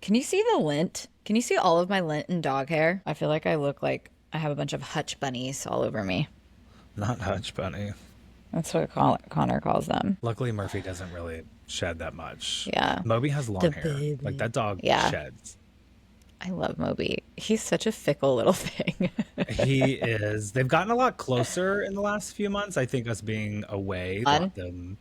Can you see the lint? Can you see all of my lint and dog hair? I feel like I look like I have a bunch of hutch bunnies all over me. Not Hutch Bunny. That's what Connor calls them. Luckily, Murphy doesn't really shed that much. Yeah. Moby has The long hair. Like baby. that dog Yeah. sheds. I love Moby. He's such a fickle little thing. He is. They've gotten a lot closer in the last few months. I think us being away Fun. brought them.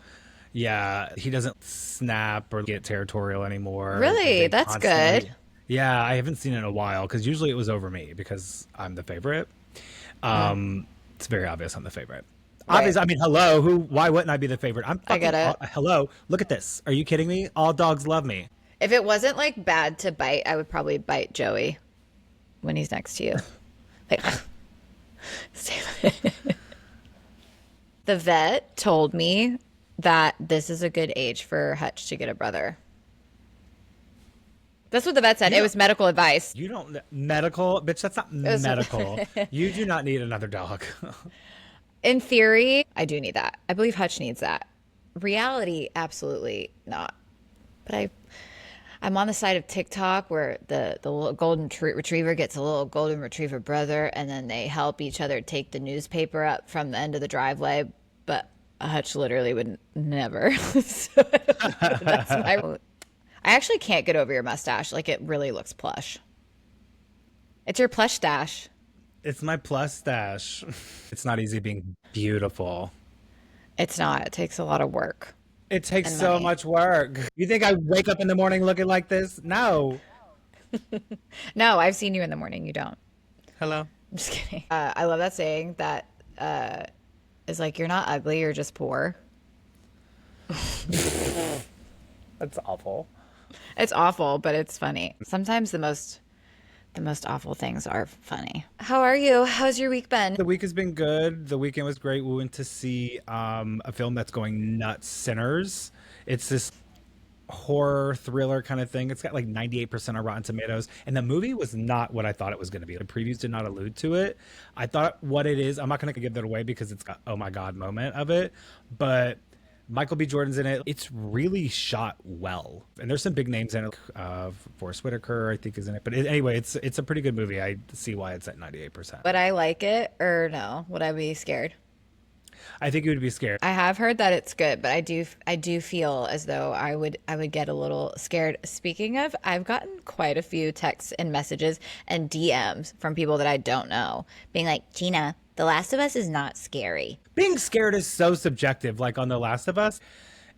Yeah, he doesn't snap or get territorial anymore. Really? They That's good. constantly. Yeah, I haven't seen it in a while because usually it was over me because I'm the favorite. Mm, It's very obvious I'm the favorite. right. Obvious. I mean, hello. Who? Why wouldn't I be the favorite? I'm I get fucking. it. Hello. Look at this. Are you kidding me? All dogs love me. If it wasn't like bad to bite, I would probably bite Joey when he's next to you. Like, the vet told me that this is a good age for Hutch to get a brother. That's what the vet said. You It don't. was medical advice. You don't. Medical, bitch. That's not It was, medical. You do not need another dog. in theory, I do need that. I believe Hutch needs that. Reality, absolutely not. But I'm on the side of TikTok where the little retriever gets a little golden retriever brother, and then they help each other take the newspaper up from the end of the driveway. But a Hutch literally would never. So that's my. I actually can't get over your mustache. Like it really looks plush. It's your plush stash. It's my plus stash. It's not easy being beautiful. It's not. It takes a lot of work It takes and so money. much work. You think I wake up in the morning looking like this? No. No, I've seen you in the morning. You don't. Hello. I'm just kidding. I love that saying that is like, you're not ugly, you're just poor. That's awful. It's awful, but it's funny. Sometimes the most awful things are funny. How are you? How's your week been? The week has been good. The weekend was great. We went to see a film that's going nuts, Sinners. It's this horror thriller kind of thing. It's got like 98% on Rotten Tomatoes. And the movie was not what I thought it was going to be. The previews did not allude to it. I thought what it is, I'm not going to give that away because it's got oh my God moment of it. But Michael B. Jordan's in it. It's really shot well. And there's some big names in it. Forrest Whitaker, I think, is in it. But anyway, it's a pretty good movie. I see why it's at 98%. Would I like it or no? Would I be scared? I think you would be scared. I have heard that it's good, but I do feel as though I would get a little scared. Speaking of, I've gotten quite a few texts and messages and DMs from people that I don't know, being like, "Gina, The Last of Us is not scary." Being scared is so subjective. Like on The Last of Us,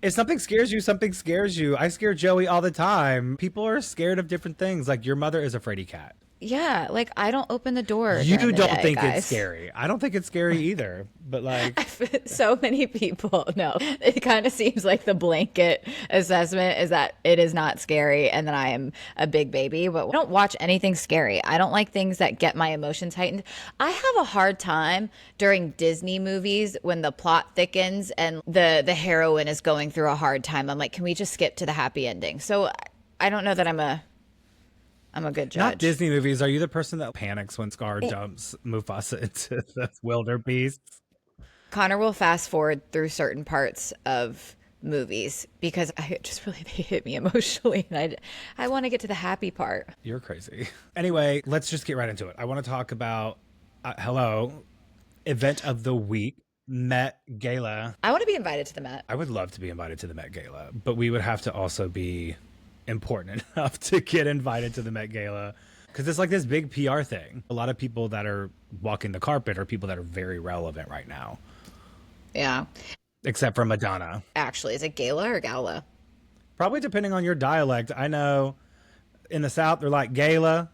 if something scares you, something scares you. I scare Joey all the time. People are scared of different things. Like your mother is a fraidy cat. Yeah, like I don't open the door during You the don't day, think it's guys. scary. I don't think it's scary either. But like, So many people know. It kind of seems like the blanket assessment is that it is not scary and that I am a big baby, but I don't watch anything scary. I don't like things that get my emotions heightened. I have a hard time during Disney movies when the plot thickens and the heroine is going through a hard time. I'm like, can we just skip to the happy ending? So I don't know that I'm a good not judge. Disney movies. Are you the person that panics when Scar dumps Mufasa into the wildebeest? Connor will fast forward through certain parts of movies because I just really they hit me emotionally and I want to get to the happy part. You're crazy. Anyway, let's just get right into it. I want to talk about, hello, event of the week, Met Gala. I want to be invited to the Met. I would love to be invited to the Met Gala, but we would have to also be important enough to get invited to the Met Gala because it's like this big PR thing. A lot of people that are walking the carpet are people that are very relevant right now, Yeah. except for Madonna. Actually, is it gala or gala? Probably depending on your dialect. I know in the South they're like gala,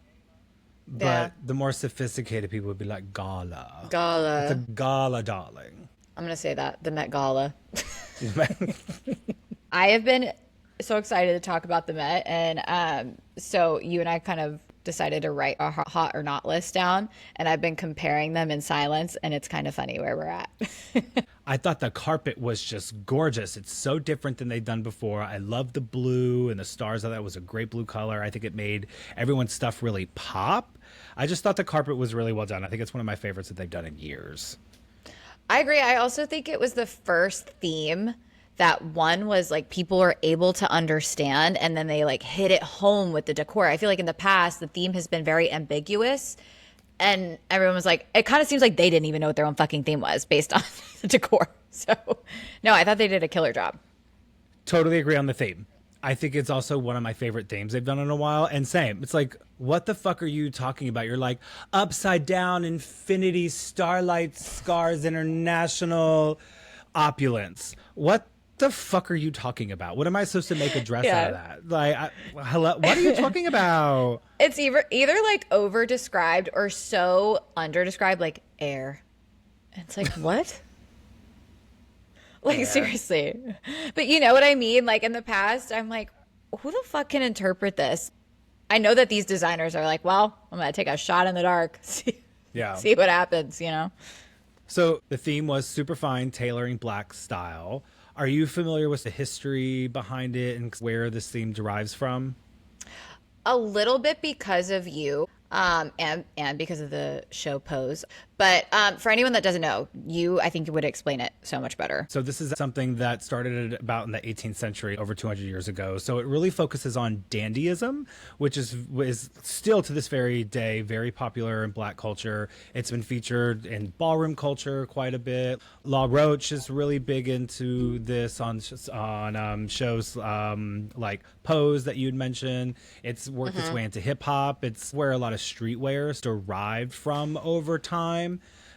Yeah. but the more sophisticated people would be like gala. It's a Gala. gala, darling. I'm going to say that. The Met Gala. I have been so excited to talk about the Met. And so you and I kind of decided to write our hot or not list down. And I've been comparing them in silence. And it's kind of funny where we're at. I thought the carpet was just gorgeous. It's so different than they've done before. I love the blue and the stars. I thought it was a great blue color. I think it made everyone's stuff really pop. I just thought the carpet was really well done. I think it's one of my favorites that they've done in years. I agree. I also think it was the first theme that one was like people were able to understand, and then they like hit it home with the decor. I feel like in the past the theme has been very ambiguous, and everyone was like, it kind of seems like they didn't even know what their own fucking theme was based on the decor. So no, I thought they did a killer job. Totally agree on the theme. I think it's also one of my favorite themes they've done in a while. And same, it's like, what the fuck are you talking about? You're like upside down, infinity, starlight, scars, international opulence. What the fuck are you talking about? What am I supposed to make a dress out of that? Like, hello, what are you talking about? It's either like over described or so under described, like air. It's like, what? Like, seriously. But you know what I mean? Like, in the past, I'm like, who the fuck can interpret this? I know that these designers are like, well, I'm going to take a shot in the dark. See what happens, you know? So the theme was super fine tailoring black style. Are you familiar with the history behind it and where this theme derives from? A little bit because of you, and because of the show Pose. But for anyone that doesn't know, I think you would explain it so much better. So this is something that started about in the 18th century, over 200 years ago. So it really focuses on dandyism, which is still to this very day very popular in black culture. It's been featured in ballroom culture quite a bit. La Roche is really big into this on shows like Pose that you'd mentioned. It's worked its way into hip hop. It's where a lot of streetwear is derived from over time.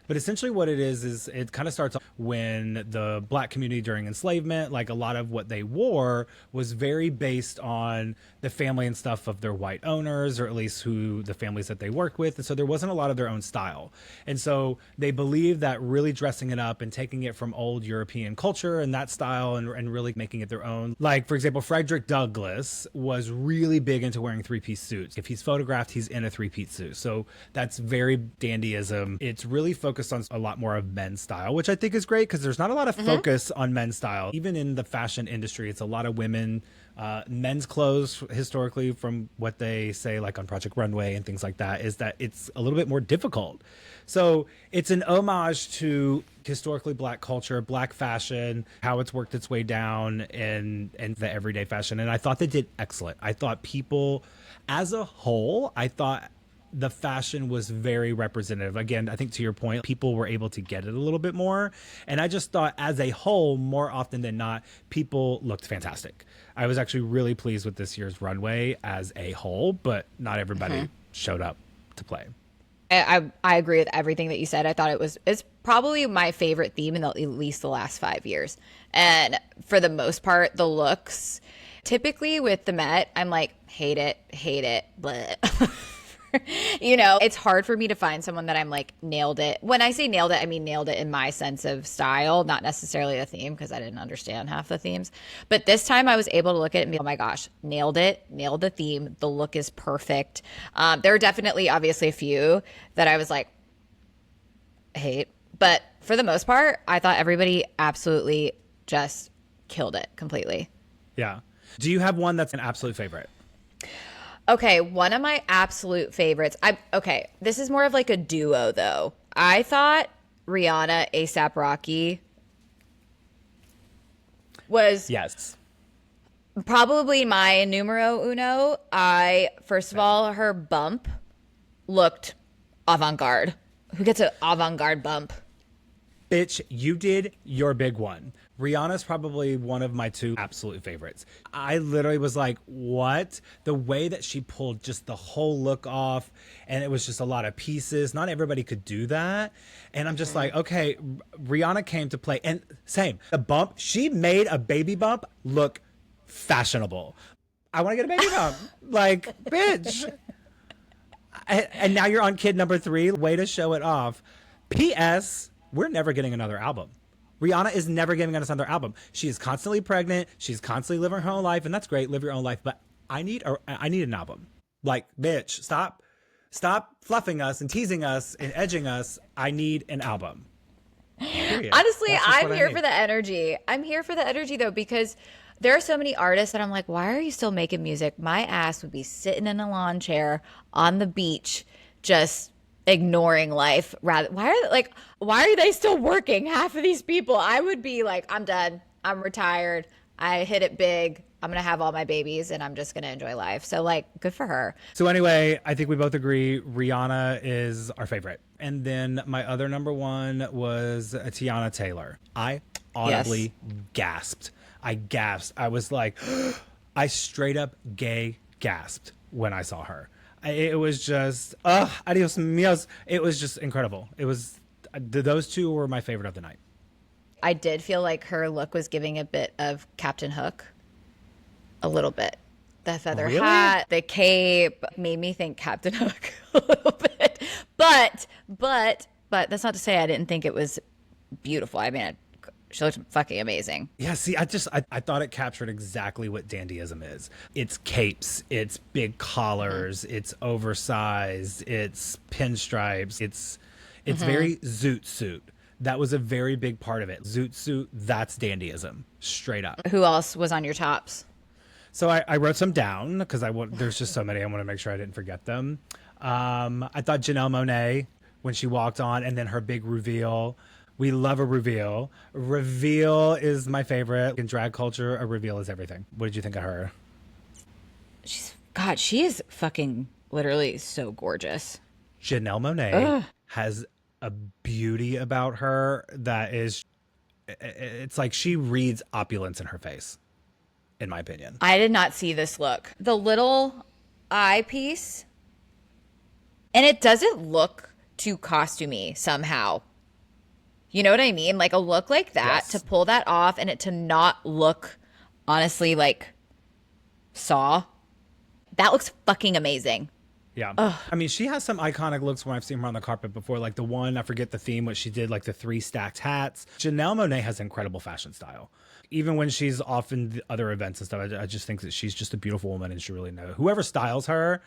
But essentially what it is it kind of starts when the black community during enslavement, like a lot of what they wore was very based on the family and stuff of their white owners, or at least who the families that they worked with. And so there wasn't a lot of their own style. And so they believed that really dressing it up and taking it from old European culture and that style and really making it their own. Like, for example, Frederick Douglass was really big into wearing three-piece suits. If he's photographed, he's in a three-piece suit. So that's very dandyism. It's really focused on a lot more of men's style, which I think is great because there's not a lot of focus on men's style. Even in the fashion industry, it's a lot of women. Men's clothes historically, from what they say, like on Project Runway and things like that, is that it's a little bit more difficult. So it's an homage to historically black culture, black fashion, how it's worked its way down in the everyday fashion. And I thought they did excellent. I thought people as a whole, I thought the fashion was very representative. Again, I think to your point, people were able to get it a little bit more. And I just thought as a whole, more often than not, people looked fantastic. I was actually really pleased with this year's runway as a whole, but not everybody showed up to play. I agree with everything that you said. I thought it's probably my favorite theme in at least the last 5 years. And for the most part, the looks, typically with the Met, I'm like, hate it, bleh. You know, it's hard for me to find someone that I'm like, nailed it. When I say nailed it, I mean nailed it in my sense of style, not necessarily the theme, because I didn't understand half the themes. But this time I was able to look at it and be, oh my gosh, nailed it, nailed the theme. The look is perfect. There are definitely, obviously, a few that I was like, hate. But for the most part, I thought everybody absolutely just killed it completely. Yeah. Do you have one that's an absolute favorite? Okay, one of my absolute favorites. Okay, this is more of like a duo though. I thought Rihanna A$AP Rocky was Yes. probably my numero uno. First of all, her bump looked avant-garde. Who gets an avant-garde bump? Bitch, you did your big one. Rihanna's probably one of my two absolute favorites. I literally was like, what? The way that she pulled just the whole look off, and it was just a lot of pieces. Not everybody could do that. And I'm just like, okay, Rihanna came to play. And same, the bump, she made a baby bump look fashionable. I want to get a baby bump. Like, bitch. And now you're on kid number 3. Way to show it off. P.S. We're never getting another album. Rihanna is never giving us another album. She is constantly pregnant. She's constantly living her own life, and that's great. Live your own life, but I need an album. Like, bitch, stop fluffing us and teasing us and edging us. I need an album. Period. Honestly, I'm here for the energy. I'm here for the energy though, because there are so many artists that I'm like, why are you still making music? My ass would be sitting in a lawn chair on the beach, just ignoring life. Why are they still working? Half of these people, I would be like, I'm done. I'm retired. I hit it big. I'm going to have all my babies and I'm just going to enjoy life. So, like, good for her. So anyway, I think we both agree Rihanna is our favorite. And then my other number one was Teyana Taylor. I audibly gasped. I gasped. I was like, I straight up gay gasped when I saw her. It was just, adios mios. It was just incredible. It was, those two were my favorite of the night. I did feel like her look was giving a bit of Captain Hook. A little bit. The feather hat, the cape made me think Captain Hook a little bit. But that's not to say I didn't think it was beautiful. I mean, she looked fucking amazing. Yeah, see, I thought it captured exactly what dandyism is. It's capes, it's big collars, it's oversized, it's pinstripes, it's very zoot suit. That was a very big part of it. Zoot suit, that's dandyism, straight up. Who else was on your tops? So I wrote some down because there's just so many. I want to make sure I didn't forget them. I thought Janelle Monáe when she walked on, and then her big reveal. We love a reveal. Reveal is my favorite. In drag culture, a reveal is everything. What did you think of her? She is fucking literally so gorgeous. Janelle Monáe has a beauty about her that is, it's like she reads opulence in her face, in my opinion. I did not see this look. The little eye piece, and it doesn't look too costumey somehow. You know what I mean? Like a look like that, to pull that off and it to not look, honestly, like Saw. That looks fucking amazing. Yeah. Ugh. I mean, she has some iconic looks when I've seen her on the carpet before. Like the one, I forget the theme, what she did, like the 3 stacked hats. Janelle Monáe has incredible fashion style. Even when she's off in the other events and stuff, I just think that she's just a beautiful woman and she really knows. Whoever styles her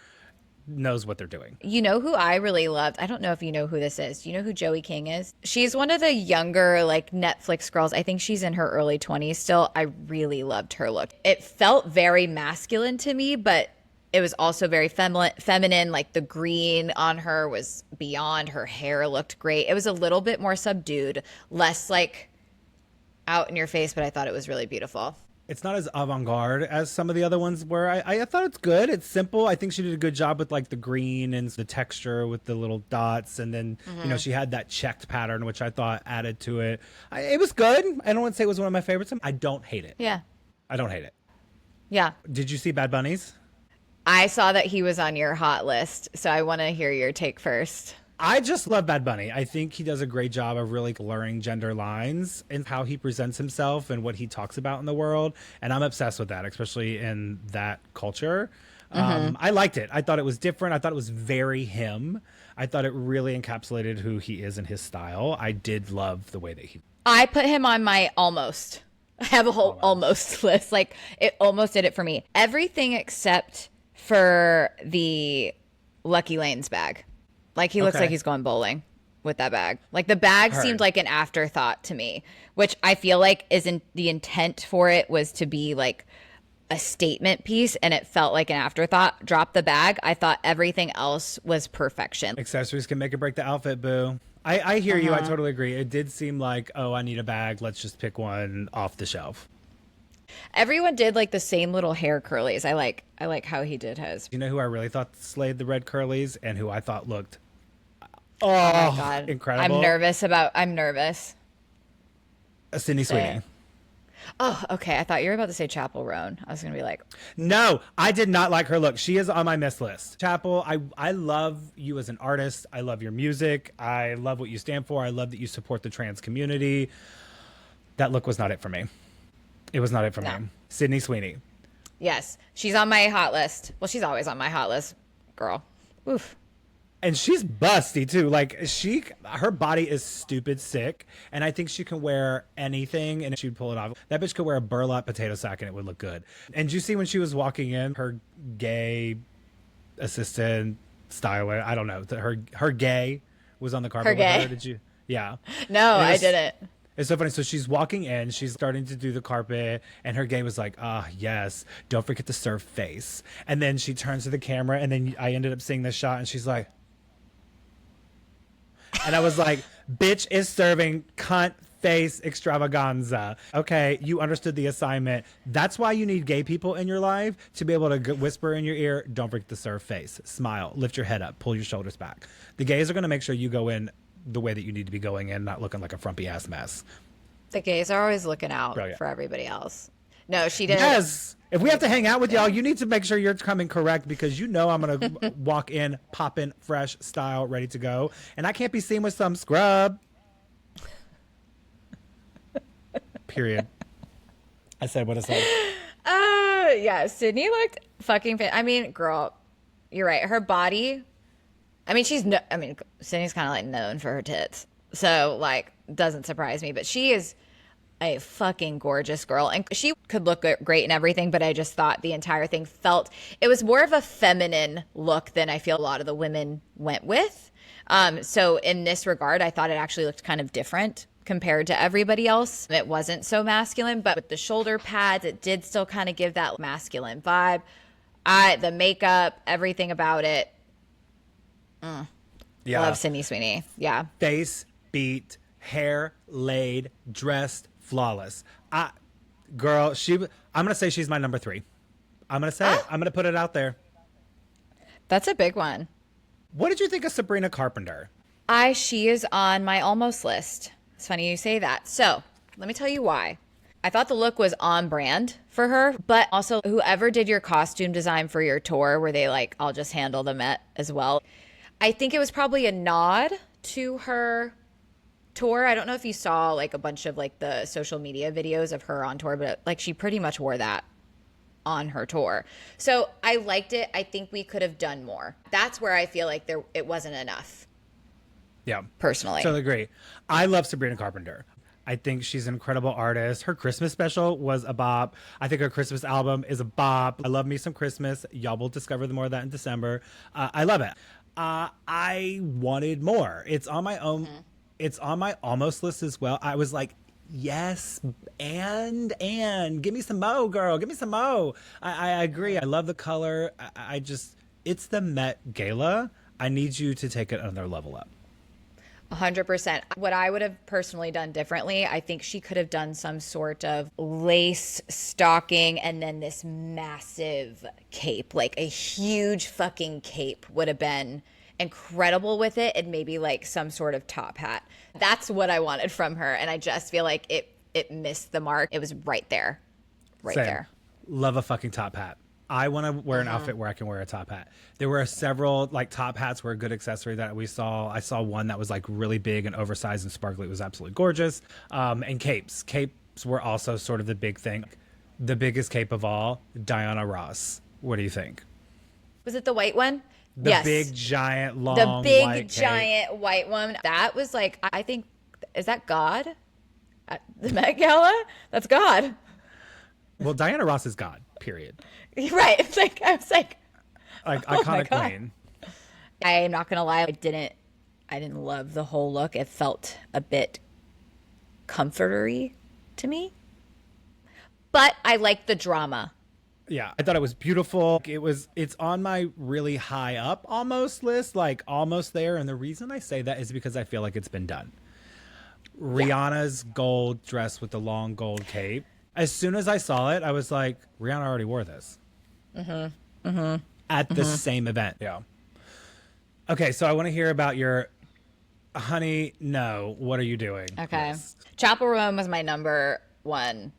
knows what they're doing. You know who I really loved? I don't know if you know who this is. Do you know who Joey King is? She's one of the younger, like, Netflix girls. I think she's in her early 20s still. I really loved her look. It felt very masculine to me, but it was also very feminine. Like the green on her was beyond. Her hair looked great. It was a little bit more subdued, less like out in your face, but I thought it was really beautiful. It's not as avant-garde as some of the other ones where I thought it's good. It's simple. I think she did a good job with like the green and the texture with the little dots. And then, you know, she had that checked pattern, which I thought added to it. It was good. I don't want to say it was one of my favorites. I don't hate it. Yeah. I don't hate it. Yeah. Did you see Bad Bunny's? I saw that he was on your hot list, so I want to hear your take first. I just love Bad Bunny. I think he does a great job of really blurring gender lines and how he presents himself and what he talks about in the world. And I'm obsessed with that, especially in that culture. I liked it. I thought it was different. I thought it was very him. I thought it really encapsulated who he is and his style. I did love the way that he... I put him on my almost. I have a whole almost list. Like, it almost did it for me. Everything except for the Lucky Lanes bag. Like, he looks like he's going bowling with that bag. Like, the bag seemed like an afterthought to me, which I feel like isn't the intent for it was to be like a statement piece, and it felt like an afterthought. Drop the bag. I thought everything else was perfection. Accessories can make or break the outfit, boo. I hear you. I totally agree. It did seem like, oh, I need a bag. Let's just pick one off the shelf. Everyone did like the same little hair curlies. I like how he did his. You know who I really thought slayed the red curlies and who I thought looked oh my God. Incredible. I'm nervous. Sydney Sweeney. Oh, okay. I thought you were about to say Chapel Roan. I was going to be like, no, I did not like her look. She is on my miss list. Chapel, I love you as an artist. I love your music. I love what you stand for. I love that you support the trans community. That look was not it for me. It was not it for me. Sydney Sweeney. Yes. She's on my hot list. Well, she's always on my hot list, girl. Oof. And she's busty too. Like her body is stupid sick, and I think she can wear anything and she'd pull it off. That bitch could wear a burlap potato sack and it would look good. And did you see when she was walking in, her gay assistant styler, I don't know, her gay was on the carpet with her. Did you? Yeah. No, I didn't. It's so funny. So she's walking in, she's starting to do the carpet, and her gay was like, yes, don't forget to serve face. And then she turns to the camera, and then I ended up seeing this shot, and she's like, and I was like, bitch is serving cunt face extravaganza. Okay, you understood the assignment. That's why you need gay people in your life to be able to whisper in your ear, don't forget to serve face, smile, lift your head up, pull your shoulders back. The gays are going to make sure you go in the way that you need to be going in, not looking like a frumpy ass mess. The gays are always looking out Brilliant. for everybody else. No, she did. Yes. If we have to hang out with y'all, you need to make sure you're coming correct, because you know I'm going to walk in, pop in, fresh style, ready to go. And I can't be seen with some scrub. Period. I said what I said. Yeah, Sydney looked fucking fit. I mean, girl, you're right. Her body, I mean, Sydney's kind of like known for her tits. So, like, doesn't surprise me. But she is a fucking gorgeous girl. And she could look great and everything, but I just thought the entire thing it was more of a feminine look than I feel a lot of the women went with. So in this regard, I thought it actually looked kind of different compared to everybody else. It wasn't so masculine, but with the shoulder pads, it did still kind of give that masculine vibe. The makeup, everything about it. Yeah. Love Sydney Sweeney. Yeah. Face beat, hair laid, dressed flawless. Girl, I'm going to say she's my number 3. I'm going to say it. I'm going to put it out there. That's a big one. What did you think of Sabrina Carpenter? She is on my almost list. It's funny you say that. So let me tell you why. I thought the look was on brand for her, but also whoever did your costume design for your tour, where they like, I'll just handle the Met as well. I think it was probably a nod to her tour. I don't know if you saw like a bunch of like the social media videos of her on tour, but like she pretty much wore that on her tour. So I liked it. I think we could have done more. That's where I feel like it wasn't enough. Yeah. Personally. Totally agree. I love Sabrina Carpenter. I think she's an incredible artist. Her Christmas special was a bop. I think her Christmas album is a bop. I love me some Christmas. Y'all will discover more of that in December. I love it. I wanted more. It's on my own. Mm-hmm. It's on my almost list as well. I was like, yes, and give me some mo, girl. Give me some mo. I agree. I love the color. It's the Met Gala. I need you to take it another level up. 100%. What I would have personally done differently, I think she could have done some sort of lace stocking and then this massive cape, like a huge fucking cape would have been incredible with it, and maybe like some sort of top hat. That's what I wanted from her, and I just feel like it missed the mark. It was right there. Same. There. Love a fucking top hat. I want to wear an outfit where I can wear a top hat. There were several like top hats were a good accessory that we saw. I saw one that was like really big and oversized and sparkly. It was absolutely gorgeous. And capes. Capes were also sort of the big thing. The biggest cape of all, Diana Ross. What do you think? Was it the white one? The big, giant, long, white giant cape. White one. That was like, I think, is that God? At the Met Gala? That's God. Well, Diana Ross is God, period. Right. It's like, I was like iconic queen. I'm not going to lie. I didn't love the whole look. It felt a bit comfortery to me. But I liked the drama. Yeah, I thought it was beautiful. It's on my really high up almost list, like almost there. And the reason I say that is because I feel like it's been done. Rihanna's gold dress with the long gold cape. As soon as I saw it, I was like, Rihanna already wore this. At the same event. Yeah. Okay, so I want to hear about your honey, no, what are you doing? Okay. Yes. Chapel Roan was my number 1.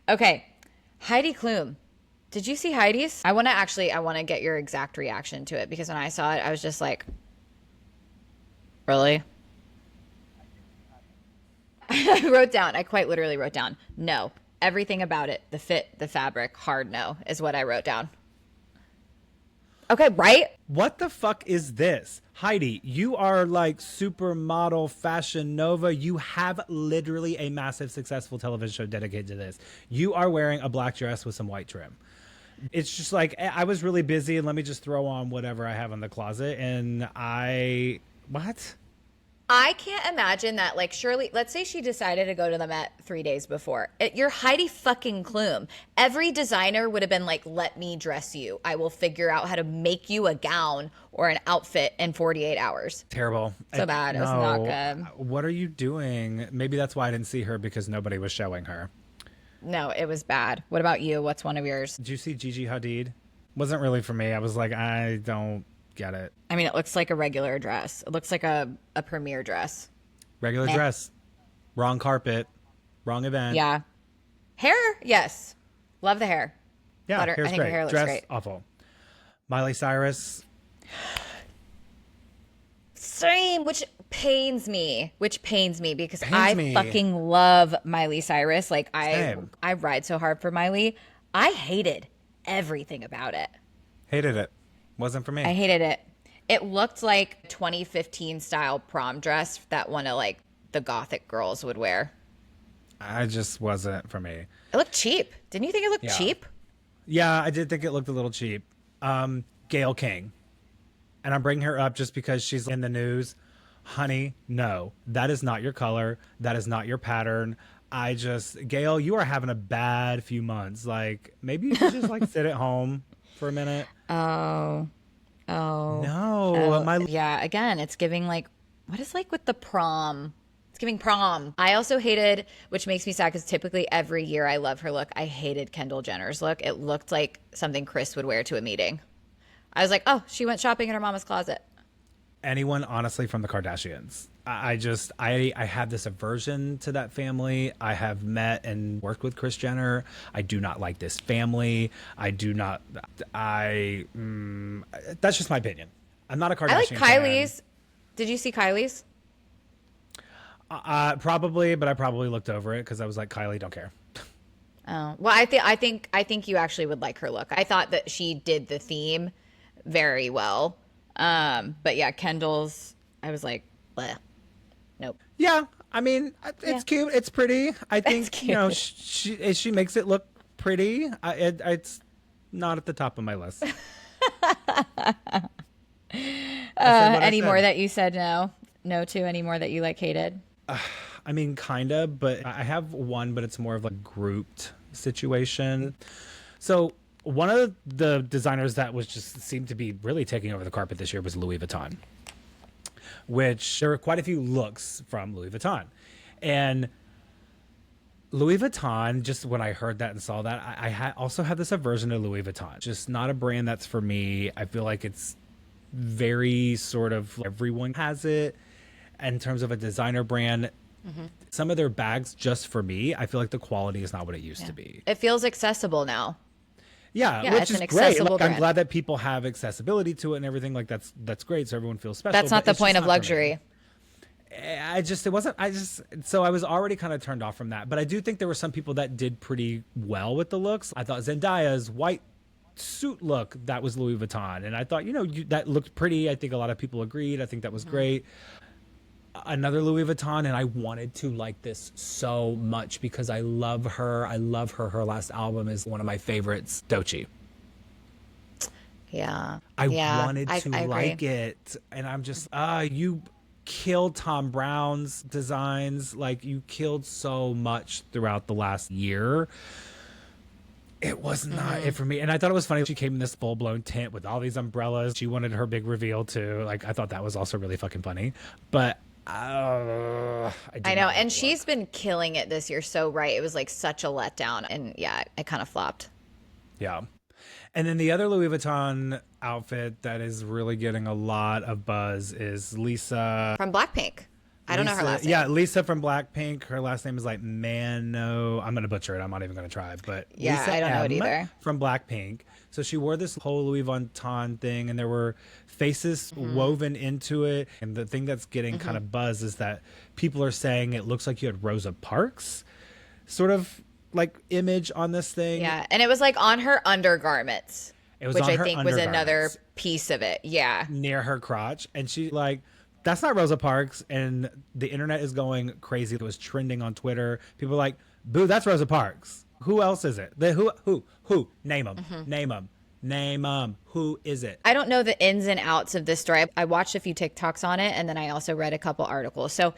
Okay. Heidi Klum. Did you see Heidi's? I want to get your exact reaction to it, because when I saw it, I was just like, really? I quite literally wrote down, no. Everything about it, the fit, the fabric, hard no, is what I wrote down. Okay, right? What the fuck is this? Heidi, you are like supermodel fashion nova. You have literally a massive successful television show dedicated to this. You are wearing a black dress with some white trim. It's just like, I was really busy and let me just throw on whatever I have in the closet. And what? I can't imagine that. Like, surely, let's say she decided to go to the Met 3 days before. You're Heidi fucking Klum. Every designer would have been like, let me dress you. I will figure out how to make you a gown or an outfit in 48 hours. Terrible. So bad. It was not No. good. What are you doing? Maybe that's why I didn't see her, because nobody was showing her. No, it was bad. What about you? What's one of yours? Did you see Gigi Hadid? Wasn't really for me. I was like, I don't get it. I mean, it looks like a regular dress. It looks like a premiere dress. Regular Meh. dress, wrong carpet, wrong event. Yeah. Hair? Yes. Love the hair. Yeah, But hair's I think great. her hair looks Dress, great. awful. Miley Cyrus, Same, which pains me. Because Pains I me. fucking love Miley Cyrus. Like Same. I ride so hard for Miley. I hated everything about it. hated it. Wasn't for me. I hated it. It looked like 2015 style prom dress that one of like the gothic girls would wear. I just wasn't for me. It looked cheap. Didn't you think it looked Yeah. cheap? Yeah, I did think it looked a little cheap. Gail King. And I'm bringing her up just because she's in the news. Honey, no, that is not your color. That is not your pattern. Gail, you are having a bad few months. Like, maybe you should just like sit at home for a minute. Oh. No, Yeah, again, it's giving like, what is like with the prom? It's giving prom. I also hated, which makes me sad because typically every year I love her look. I hated Kendall Jenner's look. It looked like something Chris would wear to a meeting. I was like, oh, she went shopping in her mama's closet. anyone honestly from the Kardashians. I have this aversion to that family. I have met and worked with Kris Jenner. I do not like this family. That's just my opinion. I'm not a Kardashian I like fan. Kylie's. Did you see Kylie's? Probably, but I probably looked over it because I was like, Kylie, don't care. Oh, well, I think you actually would like her look. I thought that she did the theme very well. But yeah, Kendall's, I was like, bleh. Nope. Yeah, I mean, it's cute. It's pretty. I think cute. you know she makes it look pretty. It's not at the top of my list. Any more that you said no to? Any more that you like hated? I mean, kind of, but I have one, but it's more of a grouped situation. So one of the designers that was just seemed to be really taking over the carpet this year was Louis Vuitton, which there were quite a few looks from Louis Vuitton. And Louis Vuitton, just when I heard that and saw that, I also have this aversion to Louis Vuitton. Just not a brand that's for me. I feel like it's very sort of, everyone has it in terms of a designer brand. Mm-hmm. Some of their bags, just for me, I feel like the quality is not what it used to be. It feels accessible now. Yeah, Yeah, which it's is an great. accessible Like, I'm brand. glad that people have accessibility to it and everything. Like that's great. So everyone feels special. That's not but the it's point just of not for me. luxury. So I was already kind of turned off from that. But I do think there were some people that did pretty well with the looks. I thought Zendaya's white suit look, that was Louis Vuitton. And I thought, that looked pretty. I think a lot of people agreed. I think that was great. Another Louis Vuitton, and I wanted to like this so much because I love her. Her last album is one of my favorites, Doechii. Yeah. I Yeah, wanted to I like agree. it. And I'm just, you killed Tom Brown's designs. Like, you killed so much throughout the last year. It was not it for me. And I thought it was funny. She came in this full blown tent with all these umbrellas. She wanted her big reveal too. Like, I thought that was also really fucking funny. But I I know. And she's been killing it this year. So right. It was like such a letdown. And yeah, it kind of flopped. Yeah. And then the other Louis Vuitton outfit that is really getting a lot of buzz is Lisa. From Blackpink. I don't know her last name. Yeah, Lisa from Blackpink. Her last name is like Mano. I'm going to butcher it. I'm not even going to try. But Yeah, Lisa I don't know it M either. From Blackpink. So she wore this whole Louis Vuitton thing, and there were faces woven into it. And the thing that's getting kind of buzz is that people are saying it looks like you had Rosa Parks sort of like image on this thing. Yeah. And it was like on her undergarments, It was which on I her think was another undergarments. piece of it. Yeah. Near her crotch, and she like, that's not Rosa Parks. And the internet is going crazy. It was trending on Twitter. People are like, boo, that's Rosa Parks. Who else is it? Who name them. Name them. Name them. Who is it? I don't know the ins and outs of this story. I watched a few TikToks on it, and then I also read a couple articles. So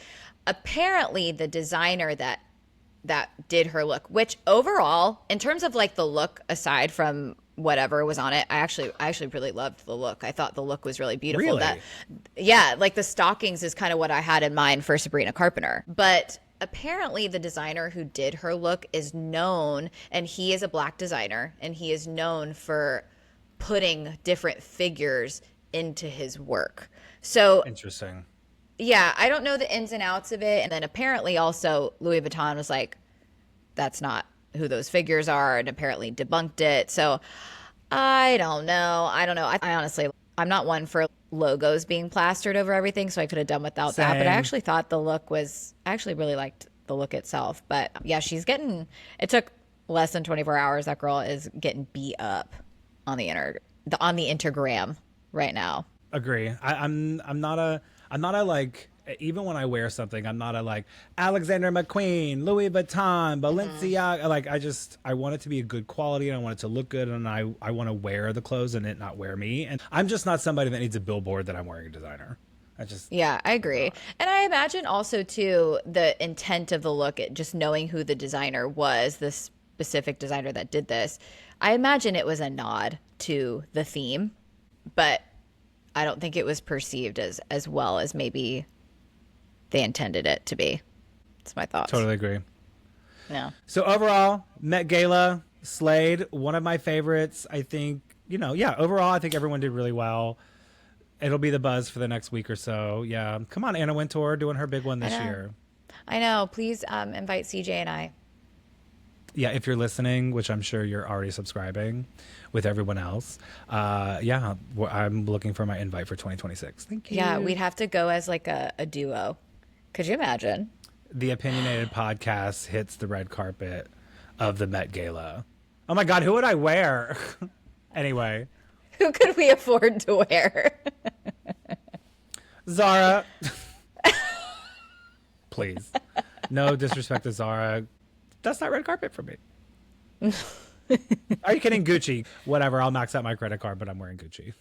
apparently the designer that did her look, which overall, in terms of like the look aside from whatever was on it, I actually really loved the look. I thought the look was really beautiful. Really? That, yeah, like the stockings is kind of what I had in mind for Sabrina Carpenter. But apparently the designer who did her look is known, and he is a black designer, and he is known for putting different figures into his work. So Interesting. yeah, I don't know the ins and outs of it. And then apparently also Louis Vuitton was like, that's not who those figures are, and apparently debunked it. So I don't know. I honestly, I'm not one for logos being plastered over everything, so I could have done without that. But I Same. actually thought I actually really liked the look itself. But yeah, it took less than 24 hours. That girl is getting beat up on on the Intergram right now. Agree. I'm not a like, even when I wear something, I'm not a like Alexander McQueen, Louis Vuitton, Balenciaga. Like I want it to be a good quality, and I want it to look good, and I want to wear the clothes and it not wear me. And I'm just not somebody that needs a billboard that I'm wearing a designer. Yeah, I agree. And I imagine also too the intent of the look, just knowing who the designer was, the specific designer that did this. I imagine it was a nod to the theme, but I don't think it was perceived as well as maybe they intended it to be. That's my thoughts. Totally agree. Yeah. So overall, Met Gala, slayed, one of my favorites. I think, overall, I think everyone did really well. It'll be the buzz for the next week or so. Yeah. Come on, Anna Wintour doing her big one this year. I know. Please invite CJ and I. Yeah, if you're listening, which I'm sure you're already subscribing with everyone else. I'm looking for my invite for 2026. Thank you. Yeah, we'd have to go as like a duo. Could you imagine? The Opinionated Podcast hits the red carpet of the Met Gala. Oh my God, who would I wear? Anyway. Who could we afford to wear? Zara. Please. No disrespect to Zara. That's not red carpet for me. Are you kidding? Gucci. Whatever. I'll max out my credit card, but I'm wearing Gucci.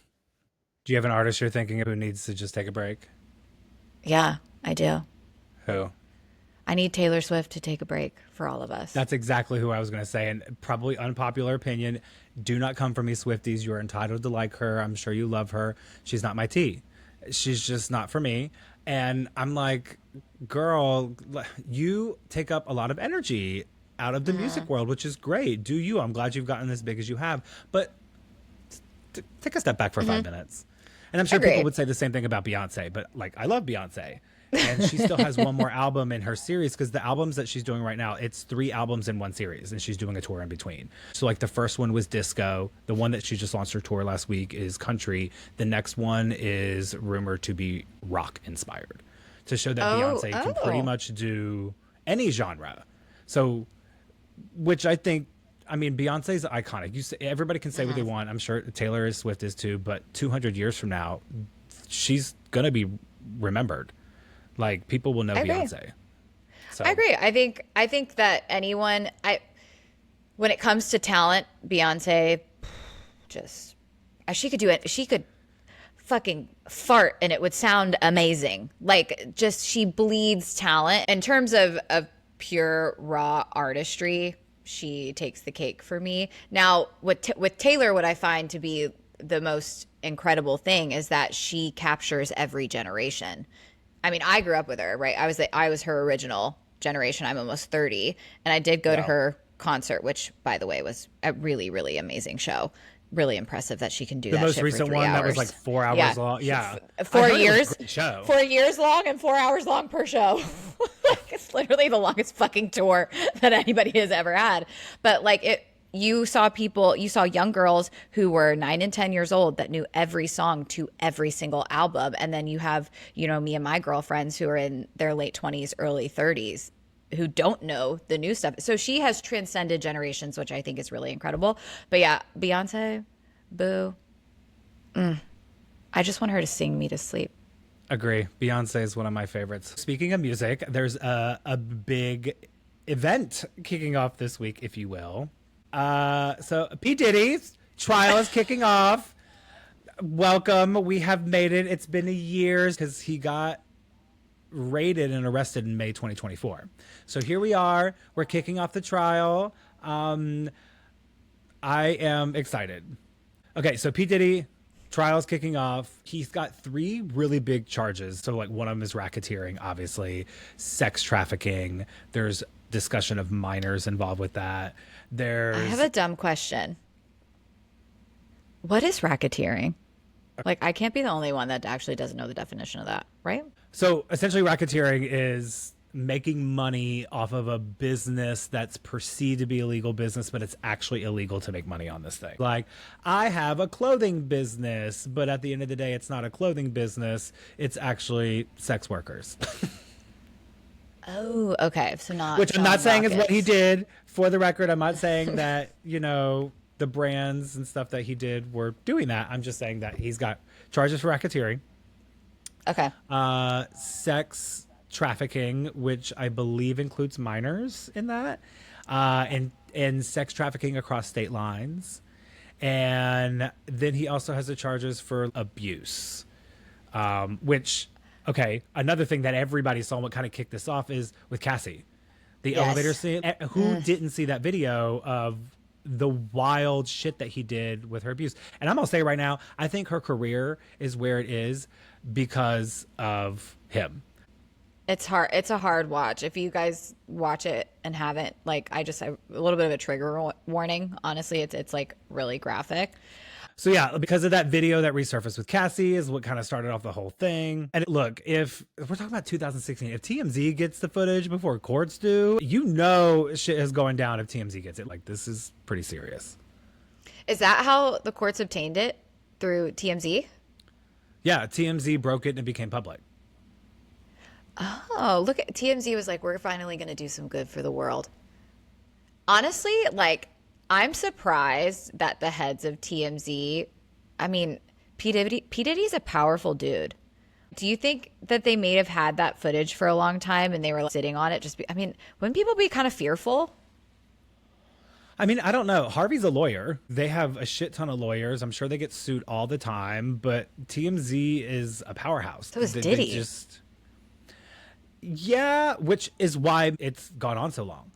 Do you have an artist you're thinking of who needs to just take a break? Yeah, I do. Who? I need Taylor Swift to take a break for all of us. That's exactly who I was going to say. And probably unpopular opinion. Do not come for me, Swifties. You are entitled to like her. I'm sure you love her. She's not my tea. She's just not for me. And I'm like, girl, you take up a lot of energy out of the music world, which is great. Do you? I'm glad you've gotten as big as you have. But take a step back for 5 minutes. And I'm sure people would say the same thing about Beyonce. But like, I love Beyonce. And she still has one more album in her series, because the albums that she's doing right now, it's 3 albums in one series, and she's doing a tour in between. So like the first one was disco. The one that she just launched her tour last week is country. The next one is rumored to be rock inspired, to show that Beyonce can pretty much do any genre. So, which I think, I mean, Beyonce's iconic. Everybody can say what they want. I'm sure Taylor Swift is too, but 200 years from now, she's going to be remembered. Like, people will know Beyonce. So. I agree. I think that when it comes to talent, Beyonce she could do it. She could fucking fart and it would sound amazing. Like, just, she bleeds talent. In terms of pure raw artistry, she takes the cake for me. Now, with Taylor, what I find to be the most incredible thing is that she captures every generation. I mean, I grew up with her, right? I was her original generation. I'm almost 30, and I did go to her concert, which, by the way, was a really, really amazing show. Really impressive that she can do that. The most recent one that was like 4 hours long. Yeah, 4 years. It was a great show. 4 years long and 4 hours long per show. Like, it's literally the longest fucking tour that anybody has ever had. But like you saw young girls who were 9 and 10 years old that knew every song to every single album. And then you have, me and my girlfriends who are in their late 20s, early 30s who don't know the new stuff. So she has transcended generations, which I think is really incredible. But yeah, Beyonce, boo. I just want her to sing me to sleep. Agree. Beyonce is one of my favorites. Speaking of music, there's a big event kicking off this week, if you will. So P. Diddy, Trial is kicking off. Welcome. We have made it. It's been a year because he got raided and arrested in May 2024. So here we are. We're kicking off the trial. I am excited. Okay, so P. Diddy, trial's kicking off. He's got 3 really big charges. So like one of them is racketeering, obviously, sex trafficking. There's discussion of minors involved with that. I have a dumb question. What is racketeering? Like, I can't be the only one that actually doesn't know the definition of that, right? So essentially, racketeering is making money off of a business that's perceived to be a legal business, but it's actually illegal to make money on this thing. Like, I have a clothing business, but at the end of the day, it's not a clothing business. It's actually sex workers. Oh, okay. So not Which I'm not saying rockets. is what he did. For the record, I'm not saying that, the brands and stuff that he did were doing that. I'm just saying that he's got charges for racketeering. Okay. Sex trafficking, which I believe includes minors in that, and sex trafficking across state lines. And then he also has the charges for abuse, which, okay, another thing that everybody saw, what kind of kicked this off is with Cassie. The elevator scene. Who didn't see that video of the wild shit that he did with her abuse? And I'm going to say right now, I think her career is where it is because of him. It's hard. It's a hard watch. If you guys watch it and haven't, like, I have a little bit of a trigger warning. Honestly, it's like really graphic. So yeah, because of that video that resurfaced with Cassie is what kind of started off the whole thing. And look, if we're talking about 2016, if TMZ gets the footage before courts do, shit is going down if TMZ gets it. Like, this is pretty serious. Is that how the courts obtained it? Through TMZ? Yeah, TMZ broke it and it became public. Oh, look at TMZ was like, we're finally going to do some good for the world. Honestly, like, I'm surprised that the heads of TMZ, I mean, P. Diddy's a powerful dude. Do you think that they may have had that footage for a long time and they were sitting on it? Wouldn't people be kind of fearful? I mean, I don't know. Harvey's a lawyer. They have a shit ton of lawyers. I'm sure they get sued all the time, but TMZ is a powerhouse. So is Diddy. Yeah, which is why it's gone on so long.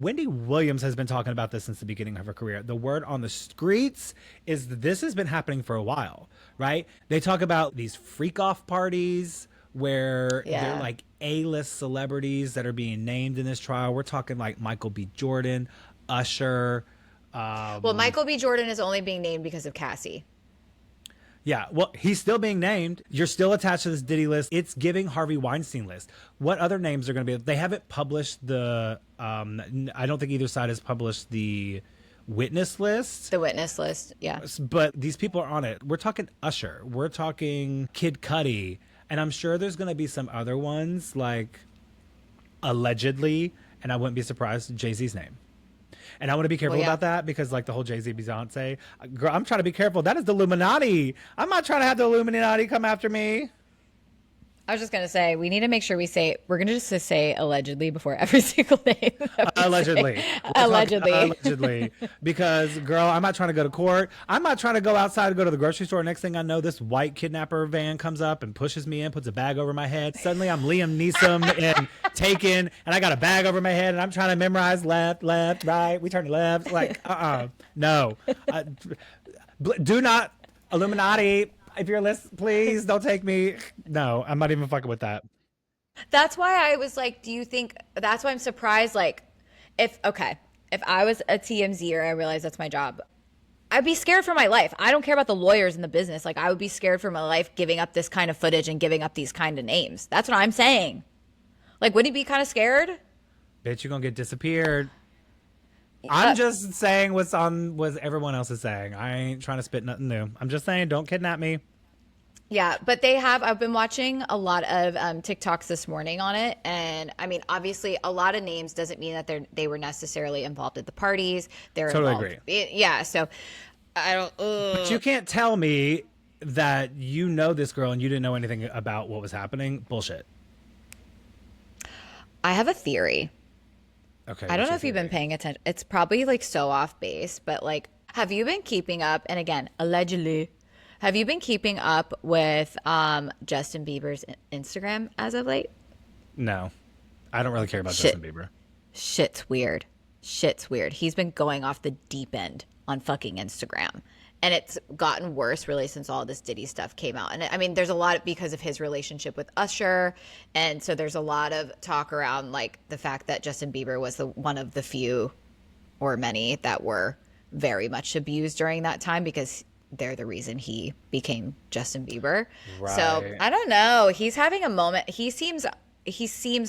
Wendy Williams has been talking about this since the beginning of her career. The word on the streets is that this has been happening for a while, right? They talk about these freak off parties where they're like A-list celebrities that are being named in this trial. We're talking like Michael B. Jordan, Usher. Well, Michael B. Jordan is only being named because of Cassie. Yeah, well, he's still being named. You're still attached to this Diddy list. It's giving Harvey Weinstein list. What other names are going to be? They haven't published the, I don't think either side has published the witness list. The witness list, yeah. But these people are on it. We're talking Usher. We're talking Kid Cudi. And I'm sure there's going to be some other ones, like, allegedly, and I wouldn't be surprised, Jay-Z's name. And I want to be careful about that because, like, the whole Jay-Z Beyonce, girl, I'm trying to be careful. That is the Illuminati. I'm not trying to have the Illuminati come after me. I was just going to say, we need to make sure we're going to just say allegedly before every single name. Allegedly. Allegedly. Because, girl, I'm not trying to go to court. I'm not trying to go outside to go to the grocery store. Next thing I know, this white kidnapper van comes up and pushes me in, puts a bag over my head. Suddenly I'm Liam Neeson and Taken, and I got a bag over my head, and I'm trying to memorize left, right. We turn to left. Like, no. Do not, Illuminati. If you're listening, please don't take me. No, I'm not even fucking with that. That's why I was like, that's why I'm surprised. Like, if I was a TMZer, I realized that's my job, I'd be scared for my life. I don't care about the lawyers in the business. Like, I would be scared for my life giving up this kind of footage and giving up these kind of names. That's what I'm saying. Like, wouldn't you be kind of scared? Bitch, you're going to get disappeared. I'm just saying what everyone else is saying. I ain't trying to spit nothing new. I'm just saying, don't kidnap me. Yeah, but I've been watching a lot of TikToks this morning on it. And I mean, obviously a lot of names doesn't mean that they were necessarily involved at the parties. They're totally involved. Agree. Yeah. So I don't, But you can't tell me that you know this girl and you didn't know anything about what was happening. Bullshit. I have a theory. Okay. I don't know if you've been paying attention. It's probably like so off base, but like, Have you been keeping up? And again, allegedly, have you been keeping up with Justin Bieber's Instagram as of late? No, I don't really care about Shit, Justin Bieber. shit's weird. Shit's weird. He's been going off the deep end on fucking Instagram. And it's gotten worse really since all this Diddy stuff came out. And I mean, there's a lot because of his relationship with Usher. And so there's a lot of talk around like the fact that Justin Bieber was one of the few or many that were very much abused during that time because they're the reason he became Justin Bieber. So Right. I don't know. He's having a moment. He seems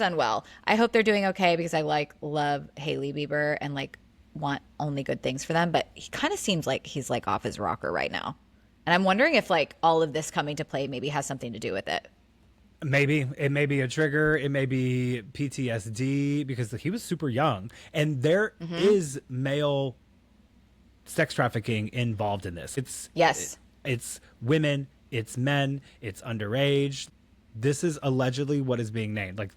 unwell. I hope they're doing okay because I love Hailey Bieber and like want only good things for them. But he kind of seems like he's like off his rocker right now. And I'm wondering if like all of this coming to play maybe has something to do with it. Maybe it may be a trigger. It may be PTSD because he was super young, and there is male sex trafficking involved in this. Yes. It's women, it's men, it's underage. This is allegedly what is being named. Like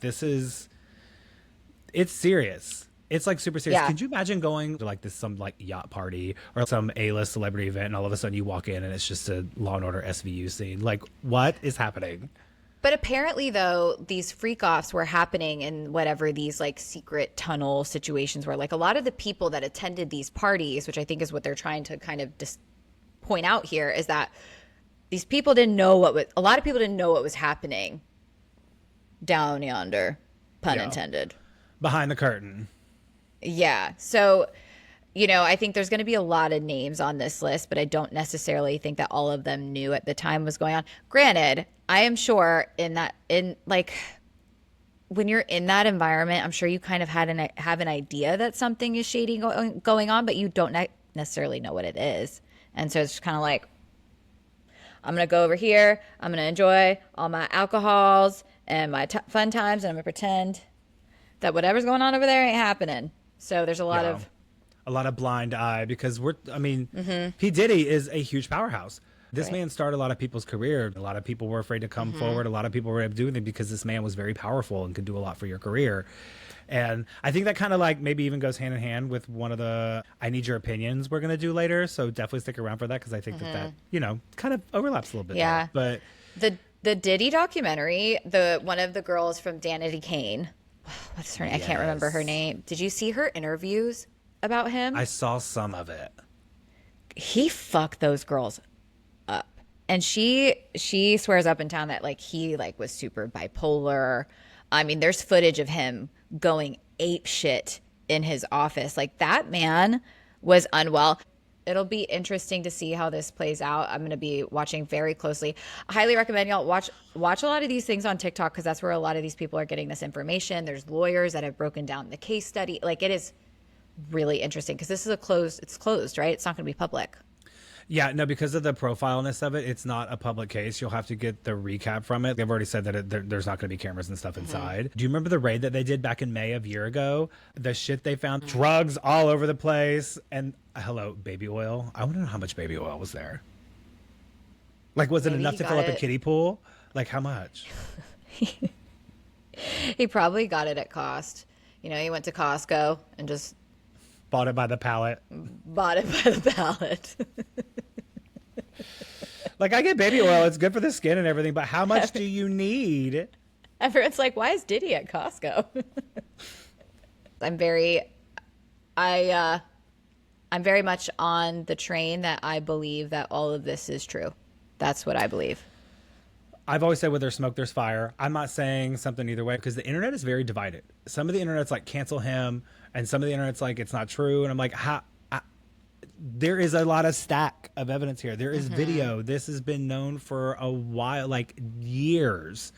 it's serious. It's like super serious. Yeah. Could you imagine going to like some like yacht party or some A-list celebrity event and all of a sudden you walk in and it's just a Law and Order SVU scene? Like what is happening? But apparently, though, these freak offs were happening in whatever these like secret tunnel situations were. Like a lot of the people that attended these parties, which I think is what they're trying to kind of just point out here, is that these people didn't know a lot of people didn't know what was happening down yonder, pun Yeah. intended. Behind the curtain. Yeah. So, I think there's going to be a lot of names on this list, but I don't necessarily think that all of them knew at the time was going on. Granted, I am sure when you're in that environment, I'm sure you kind of have an idea that something is shady going on, but you don't necessarily know what it is. And so it's just kind of like, I'm going to go over here. I'm going to enjoy all my alcohols and my fun times, and I'm going to pretend that whatever's going on over there ain't happening. So there's a lot Yeah. of A lot of blind eye because P. Diddy is a huge powerhouse. This Right. man started a lot of people's career. A lot of people were afraid to come forward. A lot of people were doing it because this man was very powerful and could do a lot for your career. And I think that kind of like maybe even goes hand in hand with one of the I Need Your Opinions we're going to do later. So definitely stick around for that because I think that kind of overlaps a little bit. Yeah. There. the Diddy documentary, one of the girls from Danity Kane, what's her name? I can't remember her Yes. name. Did you see her interviews about him? I saw some of it. He fucked those girls up. And she swears up and down that like he like was super bipolar. I mean, there's footage of him going ape shit in his office. Like that man was unwell. It'll be interesting to see how this plays out. I'm going to be watching very closely. I highly recommend y'all watch a lot of these things on TikTok because that's where a lot of these people are getting this information. There's lawyers that have broken down the case study. Like it is really interesting because this is it's closed, right? It's not going to be public. Yeah, no, because of the profileness of it, it's not a public case. You'll have to get the recap from it. They've already said that there's not going to be cameras and stuff inside. Do you remember the raid that they did back in May of a year ago? The shit they found, drugs all over the place, and hello, baby oil. I want to know how much baby oil was there. Like, was it Maybe enough he to got fill up a it- kiddie pool? Like, how much? He probably got it at cost. He went to Costco and just Bought it by the pallet. bought it by the pallet. Like, I get baby oil. It's good for the skin and everything, but how much do you need? Everyone's like, why is Diddy at Costco? I'm very much on the train that I believe that all of this is true. That's what I believe. I've always said where there's smoke, there's fire. I'm not saying something either way because the internet is very divided. Some of the internet's like cancel him, and some of the internet's like it's not true. And I'm like, there is a lot of stack of evidence here. There is video. This has been known for a while, like years